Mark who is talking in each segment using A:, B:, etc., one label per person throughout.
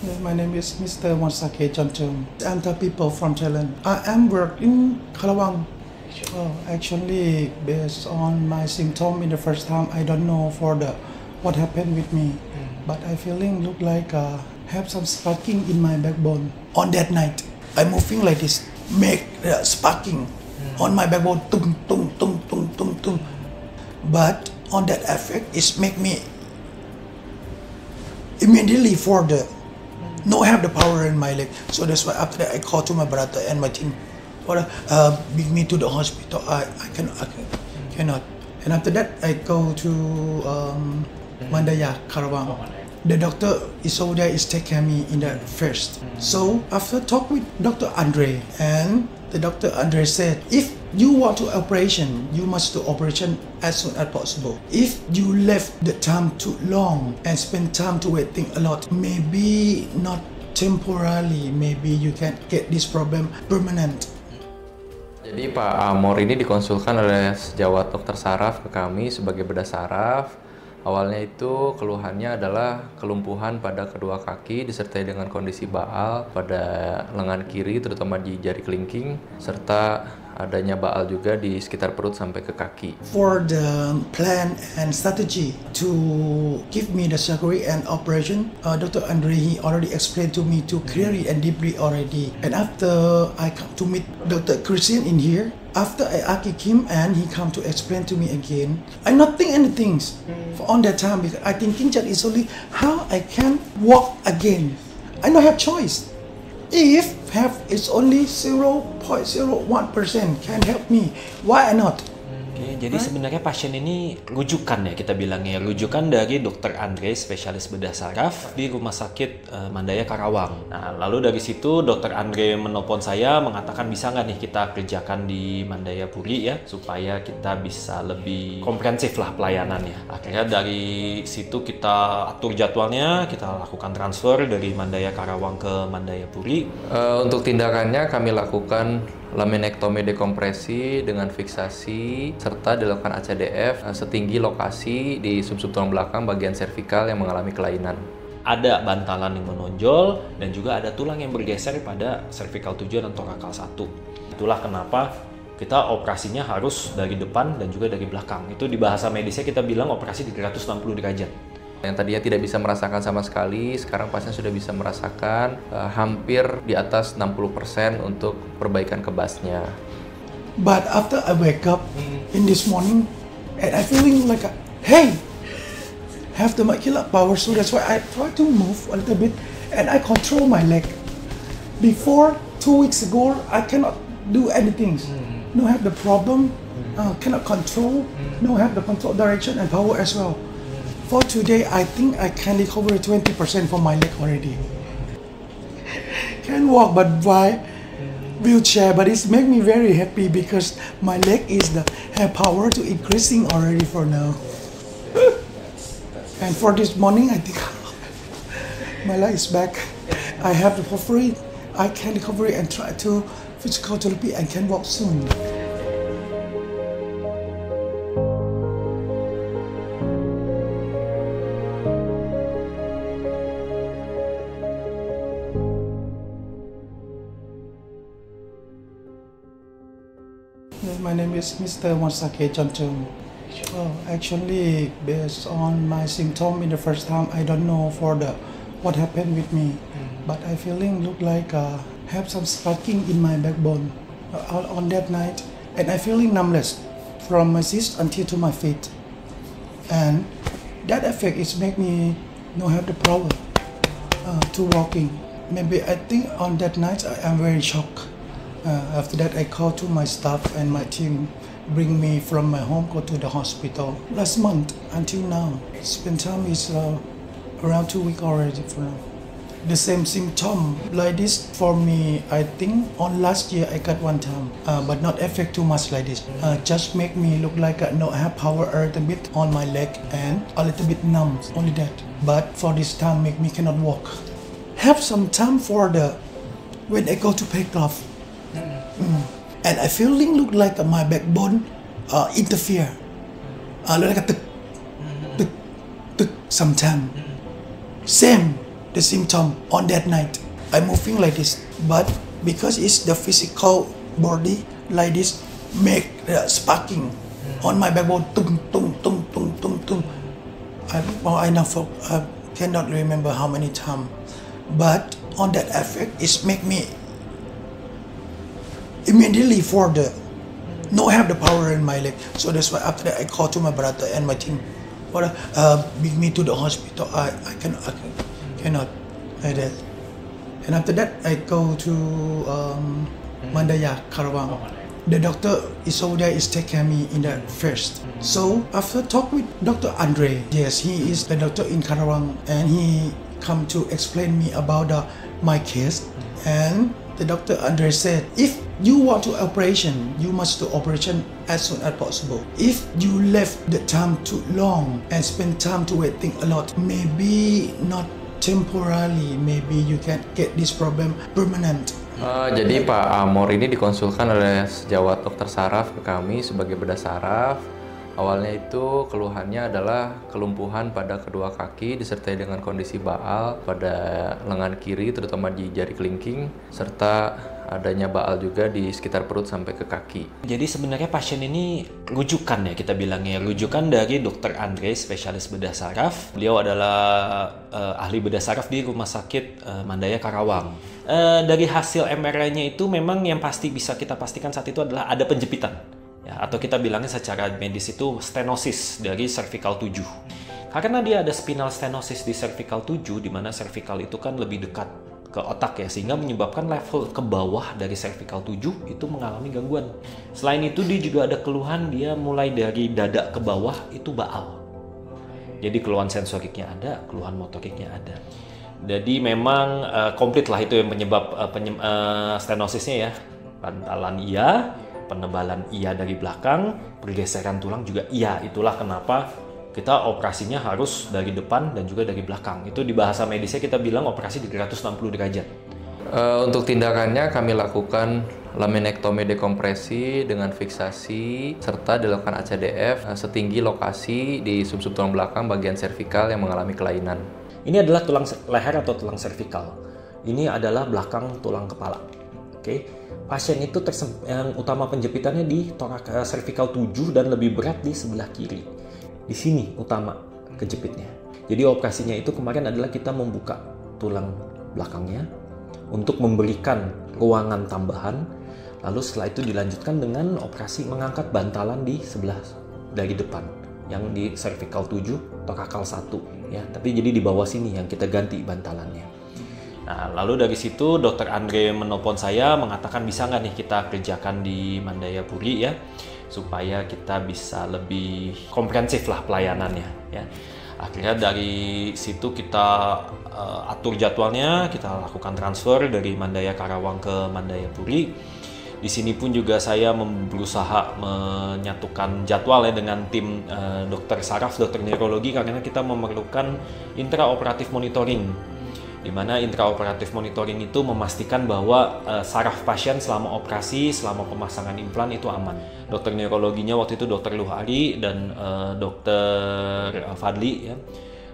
A: My name is Mr. Wansake Chonchong. I'm the people from Thailand. I am work in Kalawang. Actually, based on my symptom in the first time, I don't know for the what happened with me, but I feeling look like have some sparking in my backbone. On that night, I moving like this, make sparking on my backbone, tung tung tung tung tung tung. But on that effect, it make me immediately for the no have the power in my leg. So that's why after that I call to my brother and my team, bring me to the hospital. I cannot. And after that I go to Mandaya, Karawang. The doctor is over there is take care of me in the first. So after talk with Dr. Andre, and the Dr. Andre said, if you want to operation, you must do operation as soon as possible. If you left the time too long and spend time to waiting a lot, maybe not temporarily, maybe you can get this problem permanent.
B: Jadi Pak Amor ini dikonsulkan oleh sejawat Dr. Saraf ke kami sebagai bedah saraf. Awalnya itu keluhannya adalah kelumpuhan pada kedua kaki disertai dengan kondisi baal pada lengan kiri terutama di jari kelingking serta adanya baal juga di sekitar perut sampai ke kaki.
A: For the plan and strategy to give me the surgery and operation, Dr. Andre he already explained to me to clearly and deeply already. And after I come to meet Dr. Christian in here, after I asked him and he come to explain to me again, I not think anything on that time because I thinking that is only how I can walk again. I don't have choice. If have it's only 0.01% can help me, why not?
C: Oke, jadi sebenarnya pasien ini rujukan ya kita bilangnya, rujukan dari Dr. Andre, spesialis bedah saraf di Rumah Sakit Mandaya Karawang. Nah, lalu dari situ Dr. Andre menelpon saya mengatakan bisa nggak nih kita kerjakan di Mandaya Puri ya, supaya kita bisa lebih komprehensif lah pelayanannya. Akhirnya dari situ kita atur jadwalnya, kita lakukan transfer dari Mandaya Karawang ke Mandaya Puri.
B: Untuk tindakannya kami lakukan laminektomi dekompresi dengan fiksasi serta dilakukan ACDF setinggi lokasi di sub-sub tulang belakang bagian servikal yang mengalami kelainan.
C: Ada bantalan yang menonjol dan juga ada tulang yang bergeser pada cervical 7 dan torakal 1. Itulah kenapa kita operasinya harus dari depan dan juga dari belakang. Itu di bahasa medisnya kita bilang operasi 360 derajat.
B: Yang tadinya tidak bisa merasakan sama sekali, sekarang pasien sudah bisa merasakan hampir di atas 60% untuk perbaikan kebasnya.
A: But after I wake up in this morning and I feeling like hey, have the muscular power, so that's why I try to move a little bit and I control my leg. Before 2 weeks ago, I cannot do anything. No have the problem, cannot control, no have the control direction and power as well. For today, I think I can recover 20% from my leg already. Can walk, but by wheelchair. But it's make me very happy because my leg is have power to increasing already for now. And for this morning, I think my leg is back. I have the recovery. I can recover and try to physical therapy and can walk soon. My name is Mr. Wansake Chonchong. Actually, based on my symptom in the first time, I don't know for the what happened with me, but I feeling look like have some sparking in my backbone on that night, and I feeling numbness from my wrist until to my feet, and that effect is make me no have the problem to walking. Maybe I think on that night I am very shocked. After that, I called to my staff and my team, bring me from my home, go to the hospital. Last month until now, spend time is around 2 weeks already for now. The same symptom like this for me, I think on last year I got one time, but not affect too much like this. Just make me look like I not have power a little bit on my leg and a little bit numb, only that. But for this time, make me cannot walk. Have some time for the when I go to play golf. And I feeling look like my backbone interfere. Look like a tuk, tuk, tuk sometime. Same the symptom on that night. I'm moving like this, but because it's the physical body like this, make the sparking on my backbone, tung tung tung tung tung tung. I cannot remember how many times, but on that effect, it make me immediately for the no have the power in my leg. So that's why after that I call to my brother and my team, bring me to the hospital. I cannot like that. And after that I go to Mandaya Karawang. The doctor is over there is take care of me in the first. So after talk with Dr. Andre, yes, he is the doctor in Karawang, and he come to explain me about my case. And the Dr. Andre said, if you want to operation, you must do operation as soon as possible. If you left the time too long and spend time to waiting a lot, maybe not temporarily, maybe you can get this problem permanent.
B: Jadi Pak Amor ini dikonsulkan oleh sejawat dokter saraf ke kami sebagai bedah saraf. Awalnya itu keluhannya adalah kelumpuhan pada kedua kaki disertai dengan kondisi baal pada lengan kiri terutama di jari kelingking, serta adanya baal juga di sekitar perut sampai ke kaki.
C: Jadi sebenarnya pasien ini rujukan ya, kita bilangnya rujukan dari Dr. Andre, spesialis bedah saraf. Beliau adalah ahli bedah saraf di Rumah Sakit Mandaya Karawang. Dari hasil MRI-nya itu memang yang pasti bisa kita pastikan saat itu adalah ada penjepitan. Ya, atau kita bilangnya secara medis itu stenosis dari cervical 7. Karena dia ada spinal stenosis di cervical 7, di mana cervical itu kan lebih dekat ke otak ya, sehingga menyebabkan level ke bawah dari cervical 7 itu mengalami gangguan. Selain itu dia juga ada keluhan, dia mulai dari dada ke bawah itu baal. Jadi keluhan sensoriknya ada, keluhan motoriknya ada. Jadi memang komplit lah itu yang penyebab stenosisnya ya. Bantalan iya, penebalan iya dari belakang, pergeseran tulang juga iya. Itulah kenapa kita operasinya harus dari depan dan juga dari belakang. Itu di bahasa medisnya kita bilang operasi 360 derajat.
B: Untuk tindakannya kami lakukan laminektomi dekompresi dengan fiksasi serta dilakukan ACDF setinggi lokasi di sumsum tulang belakang bagian servikal yang mengalami kelainan.
C: Ini adalah tulang leher atau tulang servikal. Ini adalah belakang tulang kepala. Oke. Pasien itu yang utama penjepitannya di torak cervical 7 dan lebih berat di sebelah kiri. Di sini utama kejepitnya. Jadi operasinya itu kemarin adalah kita membuka tulang belakangnya untuk memberikan ruangan tambahan. Lalu setelah itu dilanjutkan dengan operasi mengangkat bantalan di sebelah dari depan yang di cervical 7, torakal 1 ya. Tapi jadi di bawah sini yang kita ganti bantalannya. Nah, lalu dari situ Dr. Andre menelpon saya mengatakan bisa nggak nih kita kerjakan di Mandayapuri ya, supaya kita bisa lebih komprehensif lah pelayanannya ya. Akhirnya dari situ kita atur jadwalnya, kita lakukan transfer dari Mandaya Karawang ke Mandayapuri. Di sini pun juga saya berusaha menyatukan jadwal ya dengan tim dokter saraf, dokter neurologi, karena kita memerlukan intraoperatif monitoring. Di mana intraoperatif monitoring itu memastikan bahwa saraf pasien selama operasi, selama pemasangan implan itu aman. Dokter neurologinya waktu itu Dr. Luhari dan Dr. Fadli ya,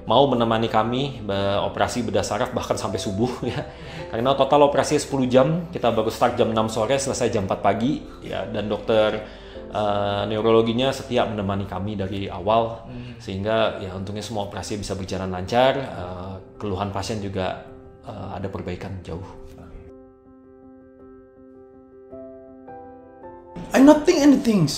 C: mau menemani kami operasi bedah saraf bahkan sampai subuh ya. Karena total operasi 10 jam, kita baru start jam 6 sore, selesai jam 4 pagi ya, dan dokter neurologinya setia menemani kami dari awal sehingga ya untungnya semua operasi bisa berjalan lancar. Keluhan pasien juga ada perbaikan jauh.
A: I not think anything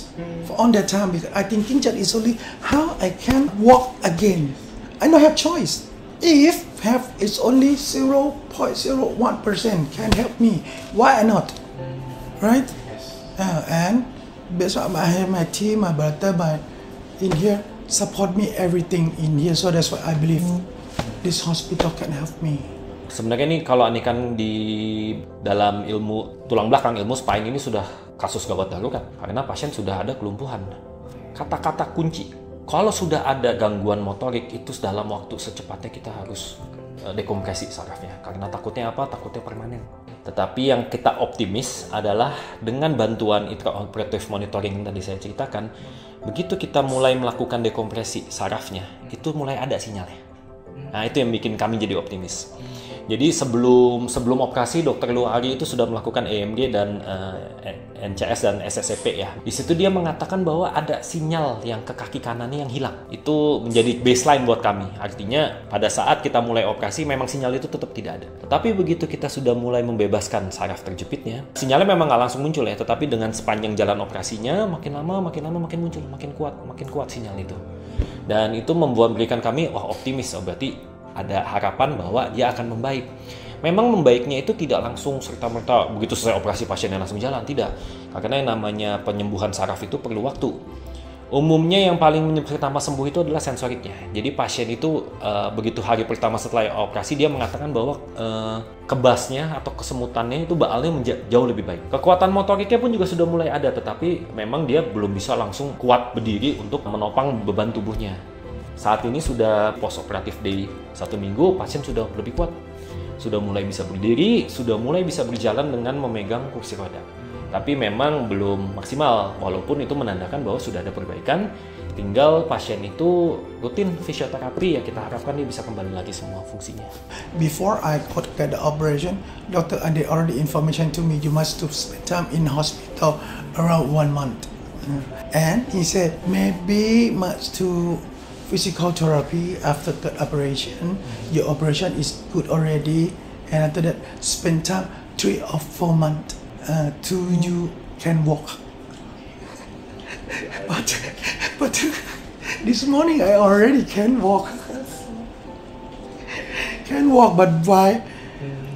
A: on that time because I thinking that is only how I can walk again. I don't have choice. If have it's only 0.01% can help me, why not? Right? And besok I have my team, my brother, in here support me everything in here. So that's why I believe this hospital can help me.
C: Sebenarnya ini kalau kan di dalam ilmu tulang belakang, ilmu spine ini sudah kasus gawat darurat karena pasien sudah ada kelumpuhan. Kata-kata kunci, kalau sudah ada gangguan motorik itu dalam waktu secepatnya kita harus dekompresi sarafnya. Karena takutnya apa? Takutnya permanen. Tetapi yang kita optimis adalah dengan bantuan intraoperative monitoring yang tadi saya ceritakan, begitu kita mulai melakukan dekompresi sarafnya, itu mulai ada sinyalnya. Nah, itu yang bikin kami jadi optimis. Jadi sebelum operasi Dokter Luari itu sudah melakukan EMG dan NCS dan SSCP ya. Di situ dia mengatakan bahwa ada sinyal yang ke kaki kanannya yang hilang. Itu menjadi baseline buat kami. Artinya pada saat kita mulai operasi memang sinyal itu tetap tidak ada. Tetapi begitu kita sudah mulai membebaskan saraf terjepitnya, sinyalnya memang nggak langsung muncul ya. Tetapi dengan sepanjang jalan operasinya makin lama makin muncul, makin kuat sinyal itu. Dan itu memberikan kami optimis. Berarti ada harapan bahwa dia akan membaik. Memang membaiknya itu tidak langsung serta-merta begitu selesai operasi pasiennya langsung jalan, tidak. Karena yang namanya penyembuhan saraf itu perlu waktu. Umumnya yang paling pertama sembuh itu adalah sensoriknya. Jadi pasien itu begitu hari pertama setelah operasi dia mengatakan bahwa kebasnya atau kesemutannya itu baalnya jauh lebih baik. Kekuatan motoriknya pun juga sudah mulai ada, tetapi memang dia belum bisa langsung kuat berdiri untuk menopang beban tubuhnya. Saat ini sudah post operatif day 1 minggu, pasien sudah lebih kuat. Sudah mulai bisa berdiri, sudah mulai bisa berjalan dengan memegang kursi roda. Tapi memang belum maksimal, walaupun itu menandakan bahwa sudah ada perbaikan. Tinggal pasien itu rutin fisioterapi, ya kita harapkan dia bisa kembali lagi semua fungsinya.
A: Before I got get the operation, Dr. Ade already information to me, you must to spend time in hospital around 1 month. And he said, maybe much to physical therapy after the operation. Your operation is good already, and after that spend time 3 or 4 months till you can walk. but this morning I already can walk. But why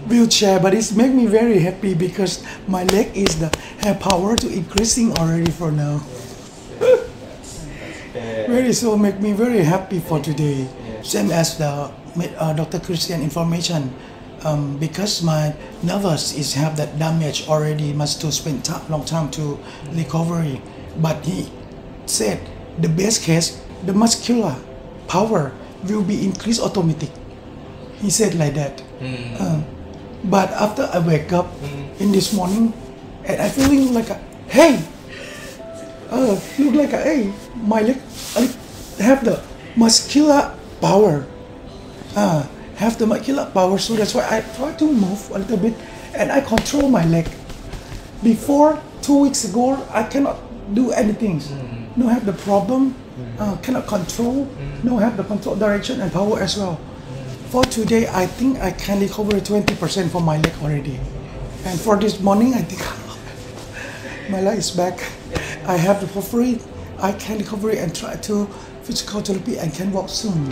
A: wheelchair? But it's make me very happy because my leg is have power to increasing already for now. So make me very happy for today. Same as the Dr. Christian information. Because my nervous is have that damage already, must to spend long time to recovery. But he said the best case, the muscular power will be increased automatic. He said like that. But after I wake up in this morning, and I feeling like hey, look like hey, my leg have the muscular power. Have the muscular power, so that's why I try to move a little bit and I control my leg. Before 2 weeks ago, I cannot do anything. No have the problem, cannot control, no have the control direction and power as well. For today, I think I can recover 20% for my leg already. And for this morning, I think my leg is back. I have the recovery, I can recover and try to physical therapy and can walk soon.